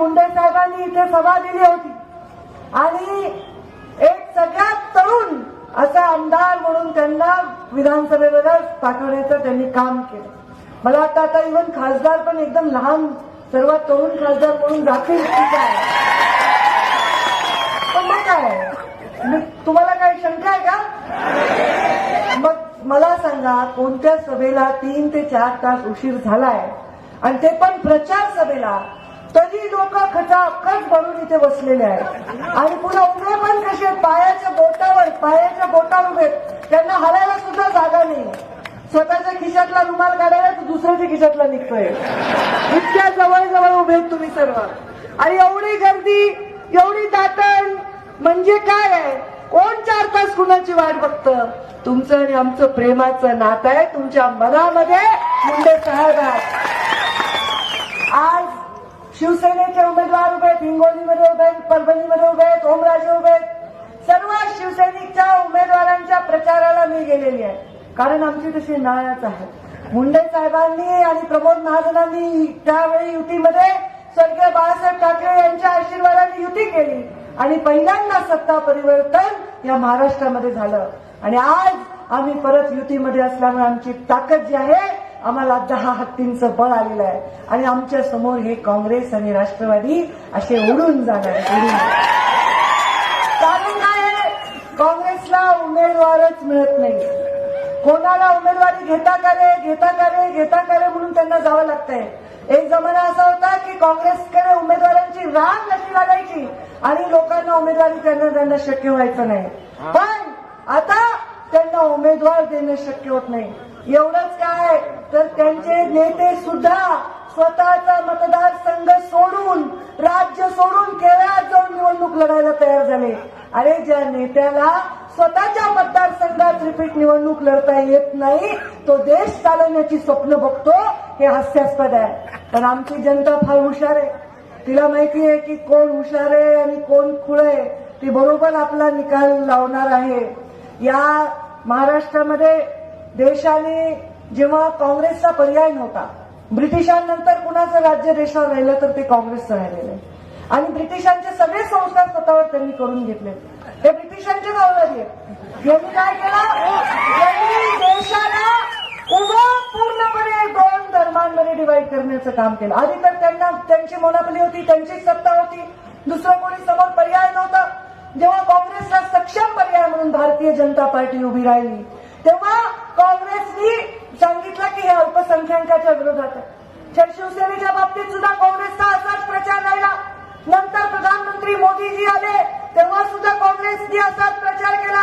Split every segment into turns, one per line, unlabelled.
मुंडे साहेबांनी इथे सभा दिली होती आणि एक सगळ्यात तरुण असा आमदार म्हणून त्यांना विधानसभेमध्ये पाठवण्याचं त्यांनी काम केलं. मला वाटतं आता इव्हन खासदार पण एकदम लहान सर्वात तरुण खासदार म्हणून जातील ठीक आहे. पण मग काय तुम्हाला काही शंका आहे का? मग मला सांगा कोणत्या सभेला 3 ते 4 तास उशीर झालाय आणि ते पण प्रचार सभेला, तरी लोक खचाखच भरून इथे बसलेले आहेत आणि पुन्हा उभे पण कसे पायाच्या बोटावर उभे, त्यांना हलायला सुद्धा जागा नाही. स्वतःच्या खिशातला रुमाल काढायला तर दुसऱ्याच्या खिशातला निघतोय. इतक्या जवळ उभे तुम्ही सर्व आणि एवढी गर्दी एवढी दाटण म्हणजे काय आहे? कोण 4 तास कुणाची वाट बघतं? तुमचं आणि आमचं प्रेमाचं नातं आहे. तुमच्या मनामध्ये मुंडे साहेब आहेत. आज शिवसेनेचे उमेदवार उभे आहेत, हिंगोलीमध्ये उभे आहेत, परभणीमध्ये उभे आहेत, ओमराजे उभे आहेत. सर्व शिवसैनिकच्या उमेदवारांच्या प्रचाराला मी गेलेली आहे, कारण आमची तशी नाळच आहे. मुंडे साहेबांनी आणि प्रमोद महाजनांनी त्यावेळी युतीमध्ये स्वर्गीय बाळासाहेब ठाकरे यांच्या आशीर्वादाने युती केली आणि पहिल्यांदा सत्ता परिवर्तन या महाराष्ट्रामध्ये झालं. आणि आज आम्ही परत युतीमध्ये असल्यामुळे आमची ताकद जी आहे, आम्हाला 10 हत्तींचं बळ आलेलं आहे आणि आमच्या समोर हे काँग्रेस आणि राष्ट्रवादी असे उडून जाणार. कारण काय आहे? काँग्रेसला उमेदवारच मिळत नाही. कोणाला उमेदवारी घेता करे म्हणून त्यांना जावं लागतंय. एक जमाना असा होता की काँग्रेसकडे उमेदवारांची रांग अशी लागायची आणि लोकांना उमेदवारी त्यांना शक्य व्हायचं नाही. पण आता त्यांना उमेदवार देणं शक्य होत नाही. एवढंच काय तर त्यांचे नेते सुद्धा स्वतःचा मतदारसंघ सोडून, राज्य सोडून केरळात जाऊन निवडणूक लढायला तयार झाले. अरे ज्या नेत्याला स्वतःच्या मतदारसंघात रिपीट निवडणूक लढता येत नाही, तो देश चालवण्याची स्वप्न बघतो, हे हास्यास्पद आहे. पण आमची जनता फार हुशार आहे. तिला माहिती आहे की कोण हुशार आहे आणि कोण खुळ आहे. ती बरोबर आपला निकाल लावणार आहे. या महाराष्ट्रामध्ये देशाने जेव्हा काँग्रेसचा पर्याय नव्हता, ब्रिटिशांनंतर कुणाचं राज्य देशावर राहिलं तर ते काँग्रेसचं राहिलेलं आहे. आणि ब्रिटिशांचे सगळे संस्कार स्वतःवर त्यांनी करून घेतले. हे ब्रिटिशांचे गावलाजी आहेत. यांनी काय केलं? यांनी देशाला पूर्णपणे 2 धर्मांमध्ये डिवाइड करण्याचं काम केलं. आधी तर त्यांना त्यांची मोनोपोली होती, त्यांचीच सत्ता होती, दुसरं कोणी समोर पर्याय नव्हता. जेव्हा काँग्रेसला सक्षम पर्याय म्हणून भारतीय जनता पार्टी उभी राहिली, तेव्हा काँग्रेसनी सांगितलं की हे अल्पसंख्याकाच्या विरोधात आहे. शिवसेनेच्या बाबतीत सुद्धा काँग्रेसचा असाच प्रचार राहिला. नंतर प्रधानमंत्री मोदीजी आले तेव्हा सुद्धा काँग्रेसने असाच प्रचार केला.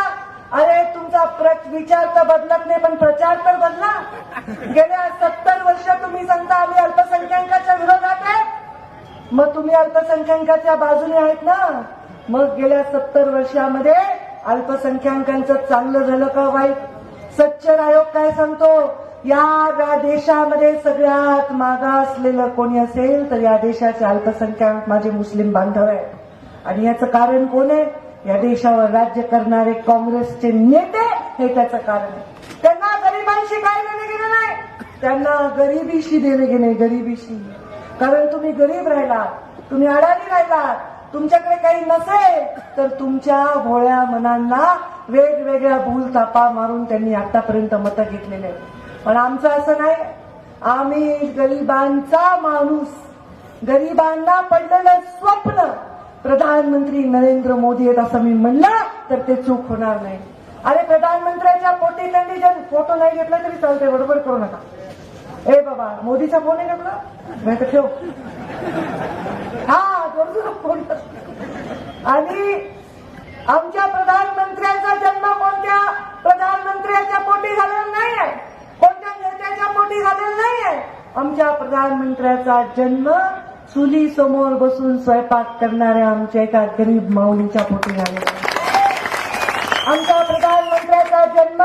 अरे तुमचा विचार तर बदलत नाही, पण प्रचार तर बदला. गेल्या 70 वर्ष तुम्ही सांगता आम्ही अल्पसंख्याकाच्या विरोधात आहे. मग तुम्ही अल्पसंख्याकाच्या बाजूने आहेत ना? मग गेल्या 70 वर्षामध्ये अल्पसंख्याकांचं चांगलं झालं का वाईट? सच्चर आयोग काय सांगतो? या देशामध्ये सगळ्यात मागासलेलं कोणी असेल तर या देशाचे अल्पसंख्याक माझे मुस्लिम बांधव आहेत. आणि याचं कारण कोण आहे? या देशावर राज्य करणारे काँग्रेसचे नेते हे त्याचं कारण आहे. त्यांना गरिबांशी काय देणं घेणं नाही, त्यांना गरिबीशी देणं घेणे. गरिबीशी, कारण तुम्ही गरीब राहिलात, तुम्ही अडाणी राहिलात, तुमच्याकडे काही नसेल तर तुमच्या भोळ्या मनांना वेगवेगळ्या भूलथापा मारून त्यांनी आतापर्यंत मतं घेतलेले आहेत. पण आमचं असं नाही. आम्ही गरिबांचा माणूस, गरिबांना पडलेलं स्वप्न प्रधानमंत्री नरेंद्र मोदी आहेत असं मी म्हणलं तर ते चूक होणार नाही. अरे प्रधानमंत्र्याच्या पोटी त्यांनी जर फोटो नाही घेतला तरी चालते, बरोबर करू नका. ए बाबा मोदीचा फोन आहे घेतला नाही तर ठेव. हा जोरजोर फोन. आणि आमच्या प्रधानमंत्र्यांचा जन्म कोणत्या प्रधानमंत्र्याच्या पोटी झालेला नाही आहे, कोणत्या नेत्याच्या पोटी झालेला नाही आहे. आमच्या प्रधानमंत्र्याचा जन्म चुली समोर बसून स्वयंपाक करणाऱ्या आमच्या एका गरीब माऊलीच्या पोटी झालेला आहे. आमच्या प्रधानमंत्र्याचा जन्म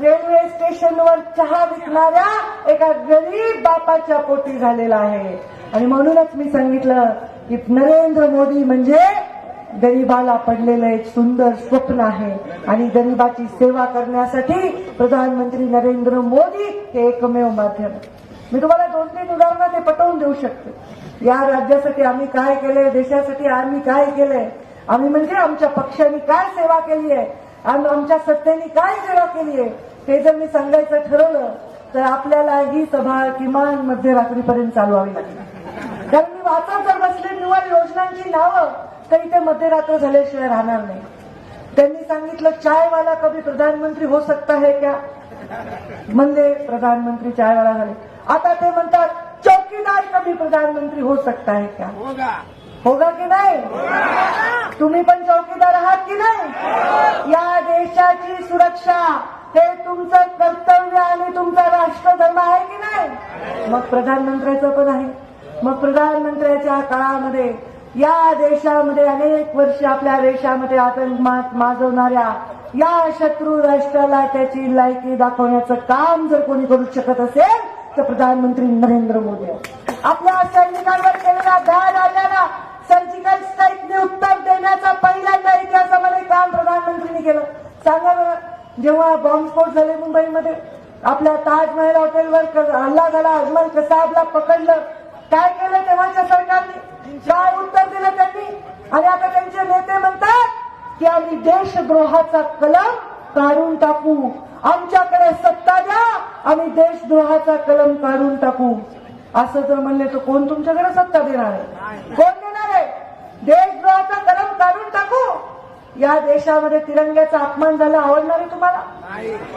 रेल्वे स्टेशनवर चहा विकणाऱ्या एका गरीब बापाच्या पोटी झालेला आहे. आणि म्हणूनच मी सांगितलं की नरेंद्र मोदी म्हणजे गरीबाला पडलेलं एक सुंदर स्वप्न आहे आणि गरीबाची सेवा करण्यासाठी प्रधानमंत्री नरेंद्र मोदी हे एकमेव माध्यम. मी तुम्हाला 2-3 उदाहरणं ते पटवून देऊ शकते. या राज्यासाठी आम्ही काय केलंय, देशासाठी आम्ही काय केलंय, आम्ही म्हणजे आमच्या पक्षाने काय सेवा केली आहे, आमच्या सत्तेने काय सेवा केली आहे, हे जर मी सांगायचं ठरवलं तर आपल्याला ही सभा किमान मध्यरात्रीपर्यंत चालवावी लागेल. कारण मी वाचत जर बसले निवड योजनांची नावं तर इथे मध्यरात्र झाल्याशिवाय राहणार नाही. त्यांनी सांगितलं चायवाला कभी प्रधानमंत्री हो सकता है क्या, म्हणले प्रधानमंत्री चायवाला झाले. आता ते म्हणतात चौकीदार कभी प्रधानमंत्री हो सकता है क्या, होगा की नाही? तुम्ही पण चौकीदार आहात की नाही? या देशाची सुरक्षा हे तुमचं कर्तव्य आणि तुमचा राष्ट्रधर्म आहे की नाही? मग प्रधानमंत्र्याचं पण आहे. मग प्रधानमंत्र्याच्या काळामध्ये या देशामध्ये अनेक वर्ष आपल्या देशामध्ये आतंक माजवणाऱ्या या शत्रू राष्ट्राला त्याची लायकी दाखवण्याचं काम जर कोणी करू शकत असेल तर प्रधानमंत्री नरेंद्र मोदी. आपल्या सैनिकांवर केलेल्या भ्याड हल्ल्याला सर्जिकल स्ट्राईकने उत्तर देण्याचा पहिल्यांदा इतिहासामध्ये काम प्रधानमंत्र्यांनी केलं. सांगा बरं, जेव्हा बॉम्बस्फोट झाले मुंबईमध्ये, आपल्या ताजमहल हॉटेलवर हल्ला झाला, अजमल कसाबला पकडलं, काय केलं तेव्हाच्या सरकारने? काय उत्तर दिलं त्यांनी? आणि आता त्यांचे नेते म्हणतात की आम्ही देशद्रोहाचा कलम काढून टाकू, आमच्याकडे सत्ता द्या, आम्ही देशद्रोहाचा कलम काढून टाकू. असं जर म्हणले तर कोण तुमच्याकडे सत्ता देणार आहे? कोण देणार आहे? देशद्रोहाचा कलम काढून टाकू. या देशामध्ये तिरंग्याचा अपमान झाला, आवडणार आहे तुम्हाला?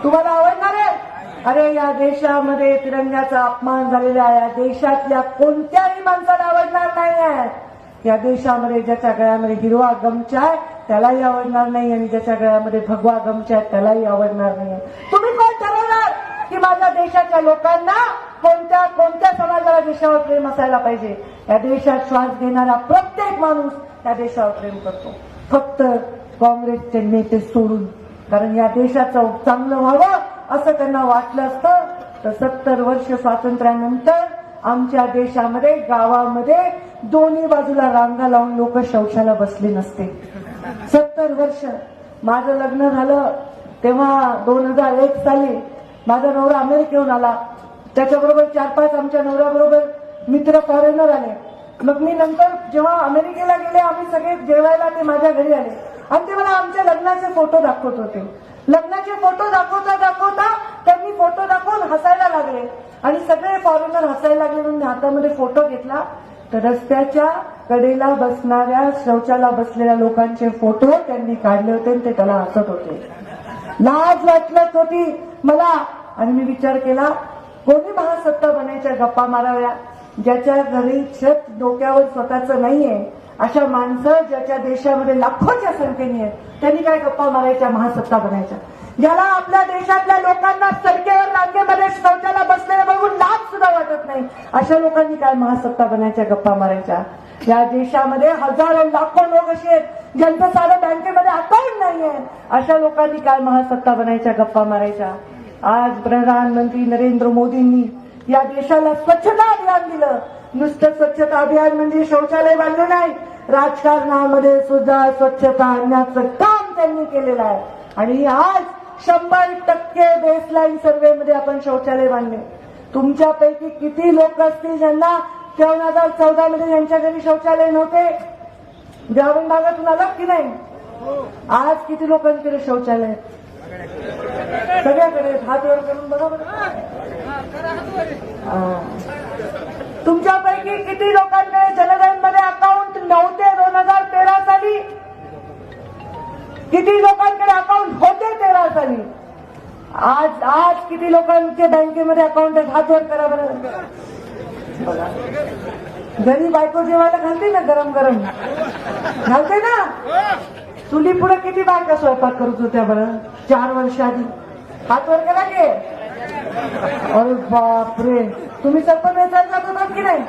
तुम्हाला आवडणार आहे? अरे या देशामध्ये तिरंग्याचा अपमान झालेला या देशातल्या कोणत्याही माणसाला आवडणार नाही आहे. या देशामध्ये ज्याच्या गळ्यामध्ये हिरवा गमछा आहे त्यालाही आवडणार नाही आणि ज्याच्या गळ्यामध्ये भगवा गमछा आहे त्यालाही आवडणार नाही. तुम्ही कोण ठरवणार की माझ्या देशाच्या लोकांना कोणत्या समाजाला देशावर प्रेम असायला पाहिजे? या देशात श्वास घेणारा प्रत्येक माणूस या देशावर प्रेम करतो, फक्त काँग्रेसचे नेते सोडून. कारण या देशाचं चांगलं व्हावं असं त्यांना वाटलं असतं तर 70 वर्ष स्वातंत्र्यानंतर आमच्या देशामध्ये गावामध्ये दोन्ही बाजूला रांगा लावून लोक शौचाला बसले नसते. 70 वर्ष. माझं लग्न झालं तेव्हा 2001 साली माझा नवरा अमेरिकेहून आला. त्याच्याबरोबर 4-5 आमच्या नवऱ्याबरोबर मित्र फॉरेनर आले. मग मी नंतर जेव्हा अमेरिकेला गेले आम्ही सगळे जेवायला ते माझ्या घरी आले आणि ते मला आमच्या लग्नाचे फोटो दाखवत होते. लग्नाचे फोटो दाखवता दाखवता त्यांनी फोटो दाखवून हसायला लागले आणि सगळे फॉरेनर हसायला लागले. म्हणून हातामध्ये फोटो घेतला तर रस्त्याच्या कडेला बसणाऱ्या शौचाला बसलेल्या लोकांचे फोटो त्यांनी काढले होते आणि ते त्याला हसत होते. लाज वाटत होती मला आणि मी विचार केला कोणी महासत्ता बनायच्या गप्पा माराव्या. ज्याच्या घरी छत डोक्यावर स्वतःचं नाहीये अशा माणसं ज्याच्या देशामध्ये लाखोच्या संख्येने आहेत त्यांनी काय गप्पा मारायच्या, महासत्ता बनायच्या. ज्याला आपल्या देशातल्या लोकांना सडकेवर रांगेमध्ये शौचाला बसलेले बघून लाज सुद्धा वाटत नाही अशा लोकांनी काय महासत्ता बनायच्या, गप्पा मारायच्या. या देशामध्ये हजारो लाखो लोक असे आहेत ज्यांचं साधं बँकेमध्ये अकाउंट नाहीये. अशा लोकांनी काय महासत्ता बनायच्या, गप्पा मारायच्या. आज प्रधानमंत्री नरेंद्र मोदींनी या देशाला स्वच्छता अभियान दिलं. नुसतं स्वच्छता अभियान म्हणजे शौचालय बांधले नाही, राजकारणामध्ये सुद्धा स्वच्छता आणण्याचं काम त्यांनी केलेलं आहे. आणि आज 100% बेसलाईन सर्व्हेमध्ये आपण शौचालय बांधले. तुमच्यापैकी किती लोक असतील ज्यांना 2014 मध्ये ज्यांच्या घरी शौचालय नव्हते? ग्रामीण भागातून आलात की नाही? आज किती लोकांकडे शौचालय? सगळ्याकडे. हात वर करून बरोबर. तुमच्यापैकी किती लोकांकडे जनधनमध्ये अकाउंट नव्हते 2013 साली? किती लोकांकडे अकाउंट होते 13 साली? आज किती लोकांचे बँकेमध्ये अकाउंट आहेत? हात वर करा बरं. बघा, घरी बायको जेवायला घालते ना, गरम गरम घालते ना. चुली पुढे किती बायका स्वयंपाक करत होत्या बरं 4 वर्ष आधी? हात वर करा की. अरे बापरे, तुम्ही सरपंच जात होतात की नाही?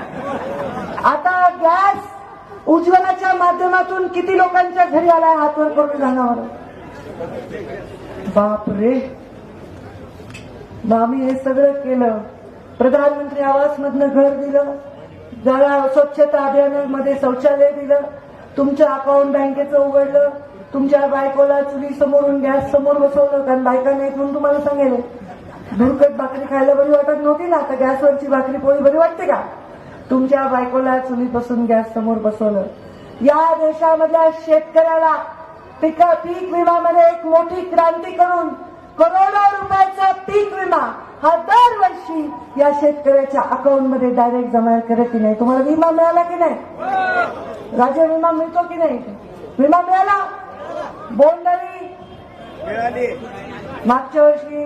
आता गॅस उज्ज्वलाच्या माध्यमातून किती लोकांच्या घरी आलाय? हात वर करून जाणार. बापरे. मग आम्ही हे सगळं केलं. प्रधानमंत्री आवास मधनं घर दिलं, जरा स्वच्छता अभियानामध्ये शौचालय दिलं, तुमचं अकाउंट बँकेचं उघडलं, तुमच्या बायकोला चुली समोरून गॅस समोर बसवलं. कारण बायका नाहीत म्हणून तुम्हाला सांगेल, धुरकट भाकरी खायला बरी वाटत नव्हती ना, आता गॅसवरची भाकरी पोळी बरी वाटते का? तुमच्या बायकोला चुलीपासून गॅस समोर बसवलं. या देशामधल्या शेतकऱ्याला पीक विम्यामध्ये एक मोठी क्रांती करून करोडो रुपयाचा पीक विमा हा दरवर्षी या शेतकऱ्याच्या अकाउंटमध्ये डायरेक्ट जमा करत की नाही. तुम्हाला विमा मिळाला की नाही? राज्य विमा मिळतो की नाही? विमा मिळाला? बोंडअळी
मिळाली
मागच्या वर्षी,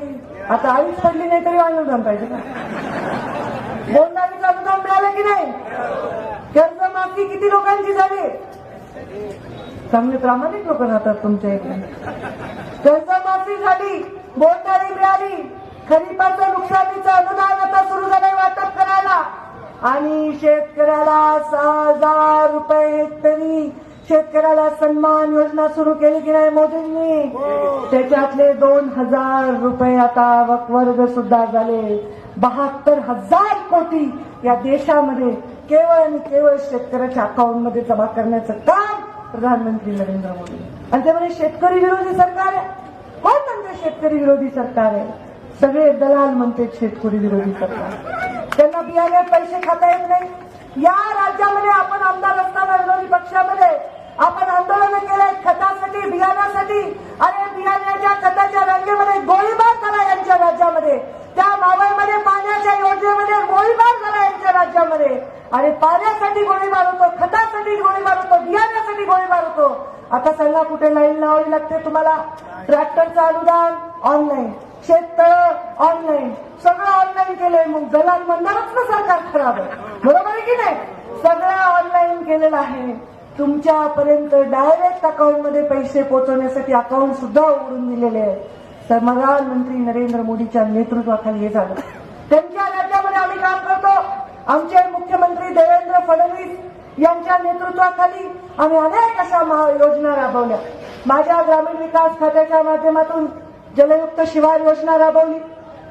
आता आळीच पडली नाही तरी अनुदान पाहिजे का? बोंडअळीचं अनुदान मिळालं की नाही? कर्जमाफी किती लोकांची झाली? चांगले प्रामाणिक लोक राहतात तुमच्या इकडे. कर्जमाफी झाली, बोंडअळी मिळाली, खरीपाचं नुकसानीचं अनुदान आता सुरू झालंय वाटप करायला, आणि शेतकऱ्याला 6,000 रुपये हेक्टरी शेतकऱ्याला सन्मान योजना सुरू केली की नाही मोदींनी? त्याच्यातले 2,000 रुपये आता वर्ग सुद्धा झाले. 72,000 कोटी या देशामध्ये केवळ आणि केवळ शेतकऱ्याच्या अकाउंटमध्ये जमा करण्याचं काम प्रधानमंत्री नरेंद्र मोदी. आणि ते म्हणजे शेतकरी विरोधी सरकार आहे. कोण म्हणते शेतकरी विरोधी सरकार आहे? सगळे दलाल म्हणते शेतकरी विरोधी सरकार. त्यांना बियाणे पैसे खाता येत नाही. या राज्यामध्ये आपण आमदार असताना विरोधी पक्षामध्ये आपण आंदोलन केले खतासाठी, बियाण्यासाठी. अरे बियाण्याच्या खताच्या रांगेमध्ये गोळीबार झाला यांच्या राज्यामध्ये. त्या मावळमध्ये पाण्याच्या योजनेमध्ये गोळीबार झाला यांच्या राज्यामध्ये. आणि पाण्यासाठी गोळीबार होतो, खतासाठी गोळीबार होतो, बियाण्यासाठी गोळीबार होतो. आता सांगा कुठे लाईन लावावी लागते तुम्हाला? ट्रॅक्टरचं अनुदान ऑनलाईन, शेततळं ऑनलाईन, सगळं ऑनलाईन केलंय. मग दलाल म्हणणारच ना सरकार खराब आहे, बरोबर आहे की नाही? सगळं ऑनलाईन केलेलं आहे. तुमच्यापर्यंत डायरेक्ट अकाउंटमध्ये पैसे पोहोचवण्यासाठी अकाउंट सुद्धा उघडून दिलेले आहे. तर प्रधानमंत्री नरेंद्र मोदीच्या नेतृत्वाखाली हे झालं. त्यांच्या राज्यामध्ये आम्ही काम करतो. आमचे मुख्यमंत्री देवेंद्र फडणवीस यांच्या नेतृत्वाखाली आम्ही अनेक अशा योजना राबवल्या. माझ्या ग्रामीण विकास खात्याच्या माध्यमातून जलयुक्त शिवार योजना राबवली.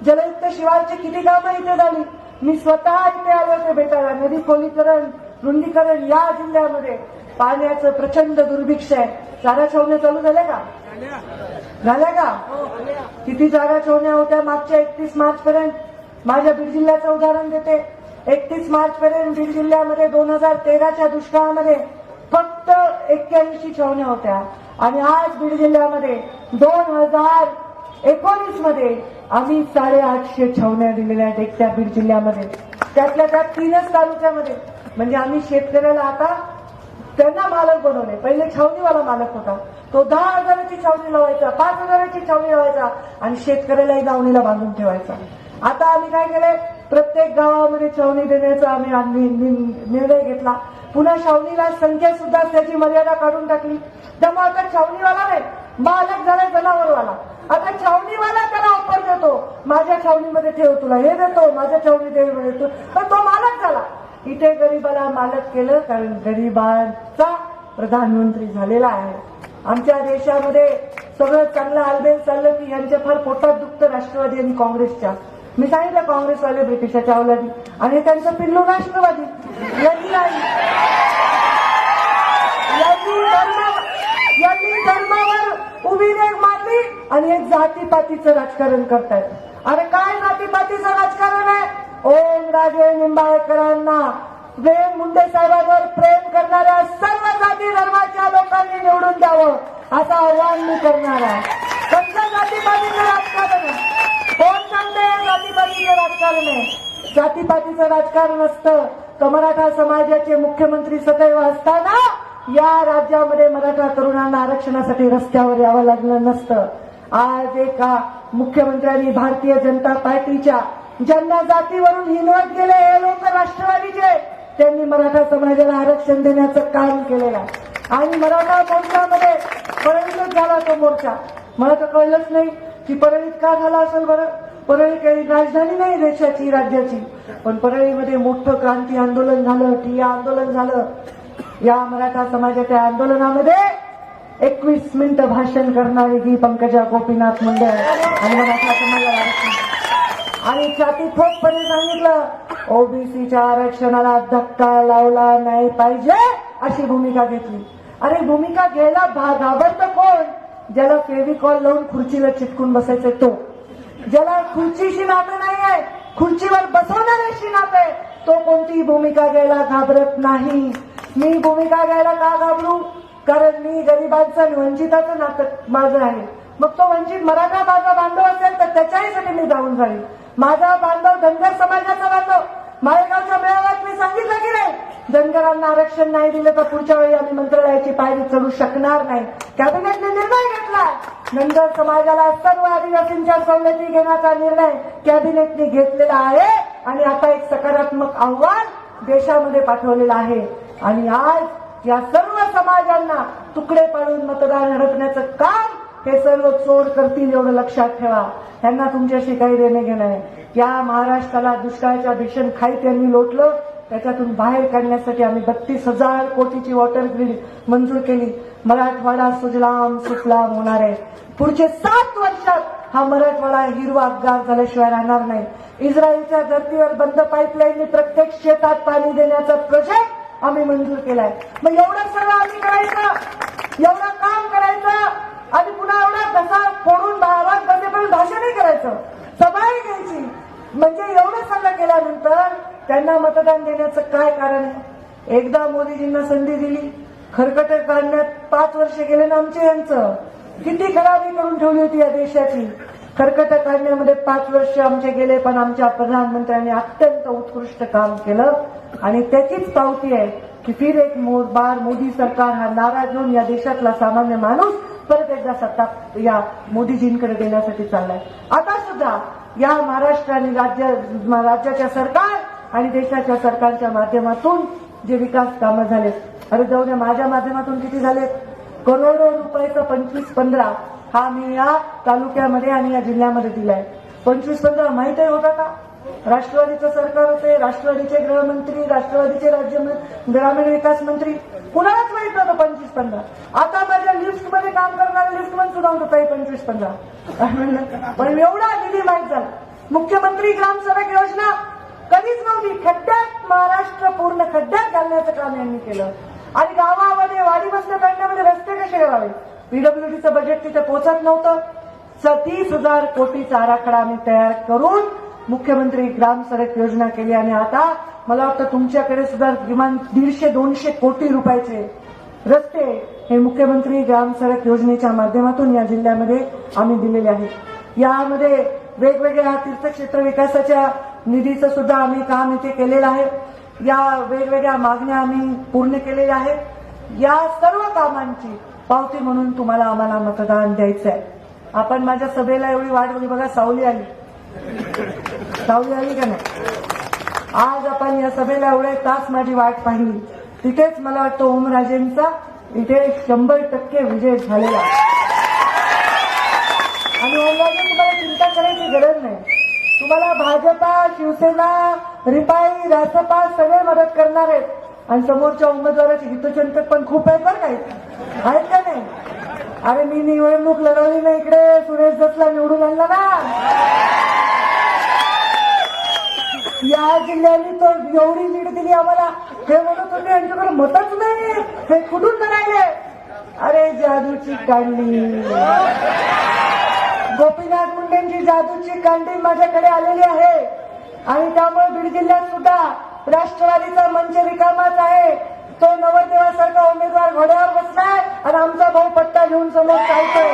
जलयुक्त शिवारची किती कामं इथे झाली. मी स्वतः इथे आले होते भेटायला. नदी खोलीकरण, रुंदीकरण या जिल्ह्यामध्ये पाण्याचं प्रचंड दुर्भिक्ष आहे. चारा छावण्या चालू झाल्या का? झाल्या का? किती चारा छावण्या होत्या मागच्या 31 मार्च पर्यंत? माझ्या बीड जिल्ह्याचं उदाहरण देते. 31 मार्च पर्यंत बीड जिल्ह्यामध्ये 2013च्या दुष्काळामध्ये फक्त 81 छावण्या होत्या. आणि आज बीड जिल्ह्यामध्ये 2019 मध्ये आम्ही 850 छावण्या दिलेल्या आहेत एकट्या बीड जिल्ह्यामध्ये. त्यातल्या त्यात 3च तालुक्यामध्ये. म्हणजे आम्ही शेतकऱ्याला आता त्यांना मालक बनवले. पहिले छावणीवाला मालक होता, तो 10,000ची छावणी लावायचा, 5,000ची छावणी लावायचा आणि शेतकऱ्यालाही दावणीला बांधून ठेवायचा. आता आम्ही काय केलंय? प्रत्येक गावामध्ये छावणी देण्याचा आम्ही निर्णय घेतला. पुन्हा छावणीला संख्या सुद्धा त्याची मर्यादा काढून टाकली. त्यामुळे आता छावणीवाला नाही, मालक झाला जनावरवाला. आता छावणीवाला त्याला ऑफर देतो, माझ्या छावणीमध्ये ठेव, तुला हे देतो, माझ्या छावणीमध्ये देतो, पण तो मालक झाला. इथे गरीबाला मालक केलं, कारण गरीबाचा प्रधानमंत्री झालेला आहे. आमच्या देशामध्ये सगळं चांगलं आलबेल चाललं की यांच्या फार पोटात दुखतं राष्ट्रवादी आणि काँग्रेसच्या. मी सांगितलं काँग्रेसवाले ब्रिटिशाच्या अवलादी आणि त्यांचं पिल्लू राष्ट्रवादी. यांनी धर्मावर उभी रेघ मारली आणि एक जातीपातीचं राजकारण करतायत. अरे काय जातीपातीचं राजकारण आहे? ओम राजे निंबाळकरांना, प्रेम मुंडे साहेबांवर प्रेम करणाऱ्या सर्व जाती धर्माच्या लोकांनी निवडून द्यावं असं आव्हान मी करणार आहे. कसलं जातीपातीचं राजकारण आहे? कोण सांगते जातीपातीचं राजकारण आहे? जातीपातीचं राजकारण असतं तर मराठा समाजाचे मुख्यमंत्री सदैव असताना या राज्यामध्ये मराठा तरुणांना आरक्षणासाठी रस्त्यावर यावं लागलं नसतं. आज एका मुख्यमंत्र्यांनी भारतीय जनता पार्टीच्या ज्यांना जातीवरून हिनवत गेले हे लोक राष्ट्रवादीचे, त्यांनी मराठा समाजाला आरक्षण देण्याचं काम केलेलं आहे. आणि मराठा मोर्चामध्ये परळीतच झाला तो मोर्चा. मला तर कळलंच नाही की परळीत का झाला असेल. बरं, परळी काही राजधानी नाही देशाची, राज्याची, पण परळीमध्ये मोठं क्रांती आंदोलन झालं, ठिय्या आंदोलन झालं. या मराठा समाजाच्या आंदोलनामध्ये 21 मिनिटं भाषण करणारी ही पंकजा गोपीनाथ मुंडे आणि मराठा समाजाला आरक्षण आणि छाती ठोकपणे सांगितलं ओबीसीच्या आरक्षणाला धक्का लावला नाही पाहिजे अशी भूमिका घेतली. अरे भूमिका घ्यायला घाबरतं कोण? ज्याला फेविकॉल लावून खुर्चीला चिटकून बसायचं तो, ज्याला खुर्चीशी नातं नाही आहे, खुर्चीवर बसवणाऱ्याशी नातं आहे, तो कोणतीही भूमिका घ्यायला घाबरत नाही. मी भूमिका घ्यायला का घाबरू? कारण मी गरिबांचं आणि वंचिताचं नातं माझं आहे. मग तो वंचित मराठा माझा बांधव असेल तर त्याच्याहीसाठी मी जाऊन जाईल. माझा बांधव धनगर समाजाचा बांधव. माळेगावच्या मेळाव्यात मी सांगितलं की नाही, धनगरांना आरक्षण नाही दिलं तर पुढच्या वेळी आम्ही मंत्रालयाची पायरी चढू शकणार नाही. कॅबिनेटने निर्णय घेतला. धनगर समाजाला सर्व आदिवासींच्या सवलती घेण्याचा निर्णय कॅबिनेटने घेतलेला आहे आणि आता एक सकारात्मक आव्हान देशामध्ये पाठवलेलं आहे. आणि आज या सर्व समाजांना तुकडे पाडून मतदान हडपण्याचं काम हे सर्व चोर करतील एवढं लक्षात ठेवा. त्यांना तुमच्याशी काही देणे घेणं आहे. या महाराष्ट्राला दुष्काळाच्या भीषण खाईत यांनी लोटलं, त्याच्यातून बाहेर काढण्यासाठी आम्ही 32,000 कोटीची वॉटर ग्रीड मंजूर केली. मराठवाडा सुजलाम सुफलाम होणार आहे. पुढचे 7 वर्षात हा मराठवाडा हिरवागार झाल्याशिवाय राहणार नाही. इस्रायलच्या धर्तीवर बंद पाईपलाईननी प्रत्येक शेतात पाणी देण्याचा प्रोजेक्ट आम्ही मंजूर केलाय. मग एवढं सगळं आम्ही करायचं, एवढं काम करायचं आणि पुन्हा एवढा घसा फोडून आवाज बंदेपर्यंत भाषणही करायचं, सभाही घ्यायची. म्हणजे एवढं सगळं केल्यानंतर त्यांना मतदान देण्याचं काय कारण आहे? एकदा मोदीजींना संधी दिली, खरकटे काढण्यात 5 वर्ष गेले ना आमचे. यांचं किती खराबी करून ठेवली होती या देशाची. खरकटे काढण्यामध्ये 5 वर्ष आमचे गेले, पण आमच्या प्रधानमंत्र्यांनी अत्यंत उत्कृष्ट काम केलं. आणि त्याचीच पावती आहे की फिर एक बार मोदी सरकार हा नाराज होऊन या देशातला सामान्य माणूस परत एकदा सत्ता या मोदीजींकडे देण्यासाठी चाललाय. आता सुद्धा या महाराष्ट्र आणि राज्याच्या सरकार आणि देशाच्या सरकारच्या माध्यमातून जे विकास कामं झालेत, अरे जाऊ द्या, माझ्या माध्यमातून किती झालेत? करोडो रुपयाचं 25-15 हा मी या तालुक्यामध्ये आणि या जिल्ह्यामध्ये दिलाय. 25-15 माहितही होता का? राष्ट्रवादीचं सरकार होते, राष्ट्रवादीचे गृहमंत्री, राष्ट्रवादीचे ग्रामीण विकास मंत्री, कुणालाच माहित नव्हतं 25-15. आता माझ्या लिफ्टमध्ये काम करणारे लिफ्टमन सुद्धा होतं 25-15. पण एवढा निधी माहीत झाला. मुख्यमंत्री ग्रामसडक योजना कधीच नव्हती. खड्ड्यात महाराष्ट्र पूर्ण खड्ड्यात घालण्याचं काम यांनी केलं. आणि गावामध्ये वाडी बसण्या काढण्यामध्ये रस्ते कसे करावे? पीडब्ल्यूडीचं बजेट तिथे पोहोचत नव्हतं. 30,000 कोटीचा आराखडा आम्ही तयार करून मुख्यमंत्री ग्राम सडक योजना केली. आणि आता मला वाटतं तुमच्याकडे सुद्धा किमान 150-200 कोटी रुपयाचे रस्ते हे मुख्यमंत्री ग्राम सडक योजनेच्या माध्यमातून या जिल्ह्यामध्ये आम्ही दिलेले आहेत. यामध्ये वेगवेगळ्या तीर्थक्षेत्र विकासाच्या निधीचं सुद्धा आम्ही काम इथे केलेलं आहे. या वेगवेगळ्या मागण्या आम्ही पूर्ण केलेल्या आहेत. या सर्व कामांची पावती म्हणून तुम्हाला आम्हाला मतदान द्यायचं आहे. आपण माझ्या सभेला एवढी वाट बघली, बघा सावली आली का नाही? आज आपण या सभेला एवढे तास माझी वाट पाहिली. तिथेच मला वाटतं ओमराजेंचा इथे 100% विजय झालेला. आणि ओमराजे तुम्हाला चिंता करायची गरज नाही. तुम्हाला भाजपा, शिवसेना, रिपाई, रासपा सगळे मदत करणार आहेत. आणि समोरच्या उमेदवाराचे हितचिंतक पण खूप आहेत बरं आहेत का नाही? अरे मी निवडणूक लढवली नाही इकडे, सुरेश दसला निवडून आणला ना. या जिल्ह्याने तो एवढी लीड दिली आम्हाला. हे म्हणत होते यांच्याकडे मतच नाही, हे कुठून लढायले? अरे जादूची कांडी, गोपीनाथ मुंडेंची जादूची कांडी माझ्याकडे आलेली आहे. आणि त्यामुळे बीड जिल्ह्यात सुद्धा राष्ट्रवादीचा मंच रिकामाच आहे. तो नवरदेवासारखा उमेदवार घोड्यावर बसलाय आणि आमचा भाऊ पट्टा घेऊन समोर चालतोय.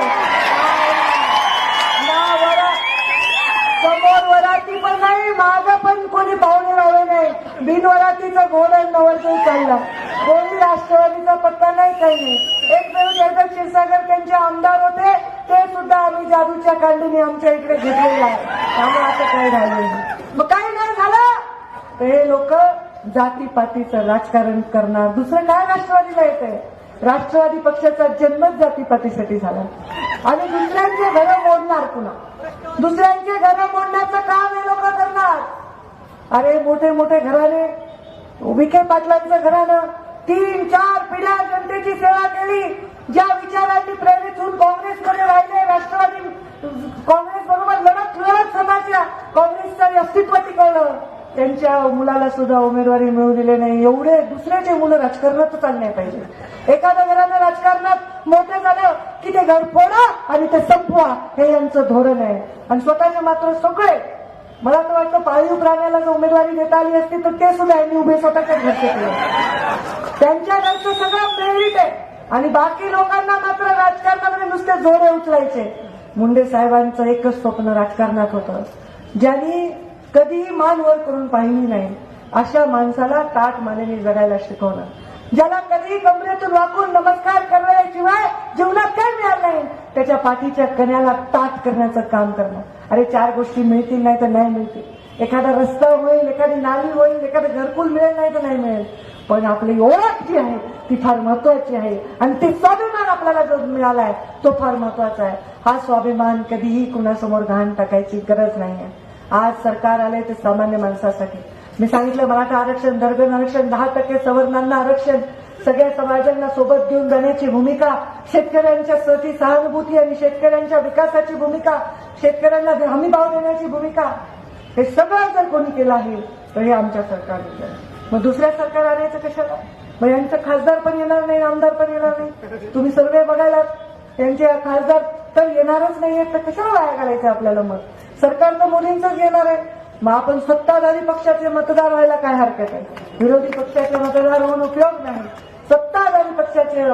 समोर वराती पण नाही, मागं पण कोणी पाहुणे राहिले नाही. बिनवरातीचं घोडं नवरदेव चालला. कोणी राष्ट्रवादीचा पत्ता नाही, काही नाही. एकमेव जयदत्त क्षीरसागर त्यांचे आमदार होते, ते सुद्धा आम्ही जादूच्या कांडीने आमच्या इकडे घेतलेले आहे. त्यामुळे आता काही राहिले नाही. मग काही नाही झालं तर हे लोक जातीपातीचं राजकारण करणार. दुसरं काय राष्ट्रवादीला येतंय? राष्ट्रवादी पक्षाचा जन्मच जातीपातीसाठी झाला. आणि दुसऱ्यांचे घरं मोडणार, पुन्हा दुसऱ्यांचे घरं मोडण्याचं काम हे लोक करणार. अरे मोठे मोठे घराणे, विखे पाटलांचं घराणं 3-4 पिढ्या जनतेची सेवा केली. ज्या विचारांनी प्रेरित होऊन काँग्रेसमध्ये राहिले, राष्ट्रवादी काँग्रेस बरोबर लढत समाजच्या काँग्रेसचं अस्तित्व टिकवलं, त्यांच्या मुलाला सुद्धा उमेदवारी मिळू दिले नाही. एवढे दुसऱ्याचे मुलं राजकारणात चालले नाही पाहिजे. एखाद्या घरानं राजकारणात मोठं झालं की ते घर फोडा आणि ते संपवा, हे यांचं धोरण आहे. आणि स्वतःचे मात्र सगळे मला तर वाटतं पाळीव प्राण्याला जर उमेदवारी देता आली असती तर ते सुद्धा यांनी उभे स्वतःच्या घरचे केले. त्यांच्या घरचं सगळं मेरिट आहे आणि बाकी लोकांना मात्र राजकारणामध्ये नुसते जोडे उचलायचे. मुंडे साहेबांचं एकच स्वप्न राजकारणात होतं, ज्यांनी कधीही मान वर करून पाहिली नाही अशा माणसाला ताठ मानेने जगायला शिकवणं, ज्याला कधीही कमरेतून वाकून नमस्कार करण्याशिवाय जीवनात काय मिळालं नाही त्याच्या पाठीच्या कण्याला ताठ करण्याचं काम करणं. अरे 4 गोष्टी मिळतील नाही तर नाही मिळतील, एखादा रस्ता होईल, एखादी नाली होईल, एखादं घरकुल मिळेल नाही तर नाही मिळेल, पण आपली ओळख जी आहे ती फार महत्वाची आहे आणि ते स्वाभिमान आपल्याला जो मिळाला आहे तो फार महत्वाचा आहे. हा स्वाभिमान कधीही कुणासमोर घाण टाकायची गरज नाहीये. आज सरकार आले ते सामान्य माणसासाठी. मी सांगितलं मराठा आरक्षण, धनगर आरक्षण, 10% सवर्णांना आरक्षण, सगळ्या समाजांना सोबत घेऊन जाण्याची भूमिका, शेतकऱ्यांच्या प्रति सहानुभूती आणि शेतकऱ्यांच्या विकासाची भूमिका, शेतकऱ्यांना हमीभाव देण्याची भूमिका, हे सगळं जर कोणी केलं आहे तर हे आमच्या सरकारने केलं. मग दुसऱ्या सरकार आणायचं कशाला? मग यांचं खासदार पण येणार नाही, आमदार पण येणार नाही. तुम्ही सर्वे बघायला त्यांचे खासदार तर येणारच नाहीये, तर कशाला वाया घालायचं आपल्याला? मग सरकार तर मोदींचंच येणार आहे. मग आपण सत्ताधारी पक्षाचे मतदार व्हायला काय हरकत आहे? विरोधी पक्षाचे मतदार होऊन उपयोग नाही. सत्ताधारी पक्षाचे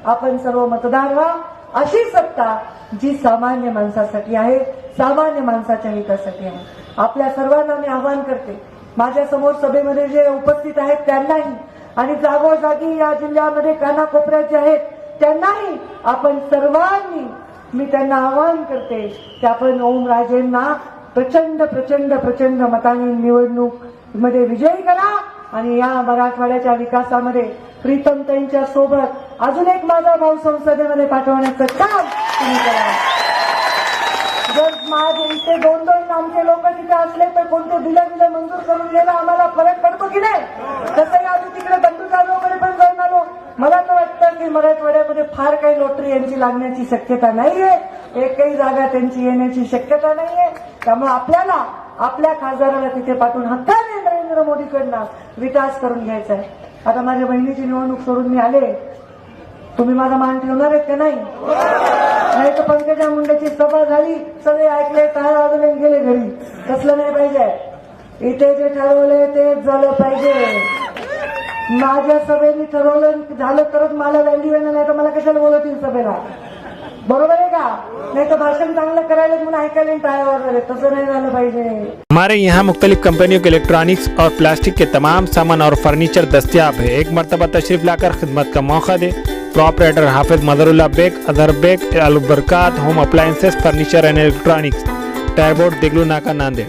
आपण सर्व मतदार व्हा. अशी सत्ता जी सामान्य माणसासाठी आहे, सामान्य माणसाच्या हितासाठी आहे. आपल्या सर्वांना मी आवाहन करते, माझ्या समोर सभेमध्ये जे उपस्थित आहेत त्यांनाही आणि जागोजागी या जिल्ह्यामध्ये कानाकोपऱ्यात जे आहेत त्यांनाही आपण सर्वांनी मी त्यांना आवाहन करते की आपण ओमराजेंना प्रचंड प्रचंड प्रचंड मतांनी निवडणूक मध्ये विजयी करा आणि या मराठवाड्याच्या विकासामध्ये प्रीतमताईंच्या सोबत अजून एक माझा भाऊ संसदेमध्ये पाठवण्याचं काम तुम्ही करा. जर माझे इथे 2-2 आमचे लोक तिथे असले तर कोणते दिलं मंजूर करून घ्यायला आम्हाला फरक पडतो की नाही? तसंही आम्ही तिकडे बंधू जाधवकडे पण जाऊन आलो. मला तर वाटतं की मराठवाड्यामध्ये फार काही लॉटरी यांची लागण्याची शक्यता नाहीये, एकही जागा त्यांची येण्याची शक्यता नाहीये. त्यामुळे आपल्याला आपल्या खासदाराला तिथे पाठवून हक्काने नरेंद्र मोदीकडनं विकास करून घ्यायचा आहे. आता माझ्या बहिणीची निवडणूक सोडून मी आले, तुम्ही माझा मान ठेवणार आहेत का? नाही तर पंकजा मुंडेची सभा झाली, सगळे ऐकले, टाळ्या वाजवले गेले घरी. तसलं नाही पाहिजे. इथे जे ठरवलंय तेच झालं पाहिजे. माझ्या सभेने ठरवलं झालं तरच मला व्हॅल्यू येणार, नाही तर मला कशाला बोलवतील सभेला? बरोबर आहे का? नहीं तो भाषण चांगलं करायला म्हणून ऐकायला टाळ्या वाजवले, तसं नाही झालं पाहिजे.
हमारे यहाँ मुख्तलिफ कंपनियों के इलेक्ट्रॉनिक्स और प्लास्टिक के तमाम सामान और फर्नीचर दस्तियाब है. एक मरतबा तशरीफ लाकर खिदमत का मौका दे. Proprietor Hafiz Madarullah Baig, Azhar Baig, Al Barkat home appliances, furniture and electronics, टायरबोर्ड, देगलू नाका, नांदेड़.